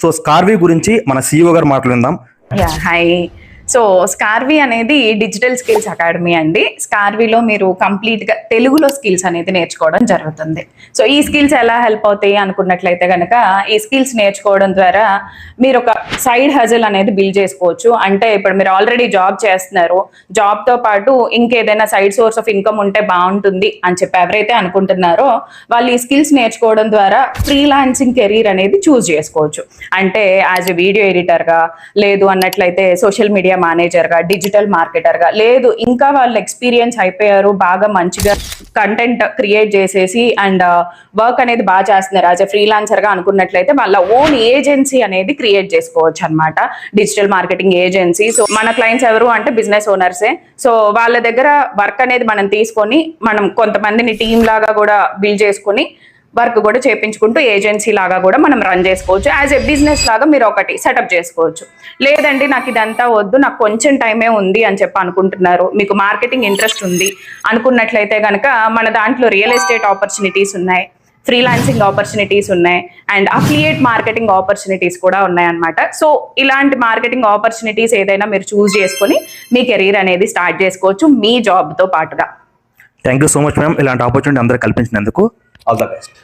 So స్కార్వీ గురించి మన CEO గారు మాట్లాడుకుందాం. హాయ్. సో స్కార్వీ అనేది డిజిటల్ స్కిల్స్ అకాడమీ అండి. స్కార్వీలో మీరు కంప్లీట్గా తెలుగులో స్కిల్స్ అనేది నేర్చుకోవడం జరుగుతుంది. సో ఈ స్కిల్స్ ఎలా హెల్ప్ అవుతాయి అనుకున్నట్లయితే కనుక, ఈ స్కిల్స్ నేర్చుకోవడం ద్వారా మీరు ఒక సైడ్ హజిల్ అనేది బిల్డ్ చేసుకోవచ్చు. అంటే ఇప్పుడు మీరు ఆల్రెడీ జాబ్ చేస్తున్నారు, జాబ్తో పాటు ఇంకేదైనా సైడ్ సోర్స్ ఆఫ్ ఇన్కమ్ ఉంటే బాగుంటుంది అని చెప్పి ఎవరైతే అనుకుంటున్నారో వాళ్ళు ఈ స్కిల్స్ నేర్చుకోవడం ద్వారా ఫ్రీలాన్సింగ్ కెరీర్ అనేది చూస్ చేసుకోవచ్చు. అంటే యాజ్ ఎ వీడియో ఎడిటర్గా, లేదు అన్నట్లయితే సోషల్ మీడియా మేనేజర్గా, డిజిటల్ మార్కెటర్గా, లేదు ఇంకా వాళ్ళు ఎక్స్పీరియన్స్ అయిపోయారు, బాగా మంచిగా కంటెంట్ క్రియేట్ చేసేసి అండ్ వర్క్ అనేది బాగా చేస్తున్నారు యాజ్ ఎ ఫ్రీలాన్సర్గా అనుకున్నట్లయితే వాళ్ళ ఓన్ ఏజెన్సీ అనేది క్రియేట్ చేసుకోవచ్చు అనమాట. Digital marketing agency. సో మన క్లయింట్స్ ఎవరు అంటే బిజినెస్ ఓనర్సే. సో వాళ్ళ దగ్గర వర్క్ అనేది మనం తీసుకొని మనం కొంతమందిని టీమ్ లాగా కూడా బిల్డ్ చేసుకొని వర్క్ కూడా చేయించుకుంటూ ఏజెన్సీ లాగా కూడా మనం రన్ చేసుకోవచ్చు. యాజ్ ఎ బిజినెస్ లాగా మీరు ఒకటి సెటప్ చేసుకోవచ్చు. లేదండి నాకు ఇదంతా వద్దు, నాకు కొంచెం టైమే ఉంది అని చెప్పి అనుకుంటున్నారు, మీకు మార్కెటింగ్ ఇంట్రెస్ట్ ఉంది అనుకున్నట్లయితే కనుక మన దాంట్లో రియల్ ఎస్టేట్ ఆపర్చునిటీస్ ఉన్నాయి, ఫ్రీలాన్సింగ్ ఆపర్చునిటీస్ ఉన్నాయి అండ్ అఫిలియేట్ మార్కెటింగ్ ఆపర్చునిటీస్ కూడా ఉన్నాయన్నమాట. సో ఇలాంటి మార్కెటింగ్ ఆపర్చునిటీస్ ఏదైనా మీరు చూస్ చేసుకొని మీ కెరీర్ అనేది స్టార్ట్ చేసుకోవచ్చు మీ జాబ్తో పాటుగా. Thank you so much ma'am, ఇలాంటి ఆపర్చునిటీ అందరూ కల్పించినందుకు. All the best.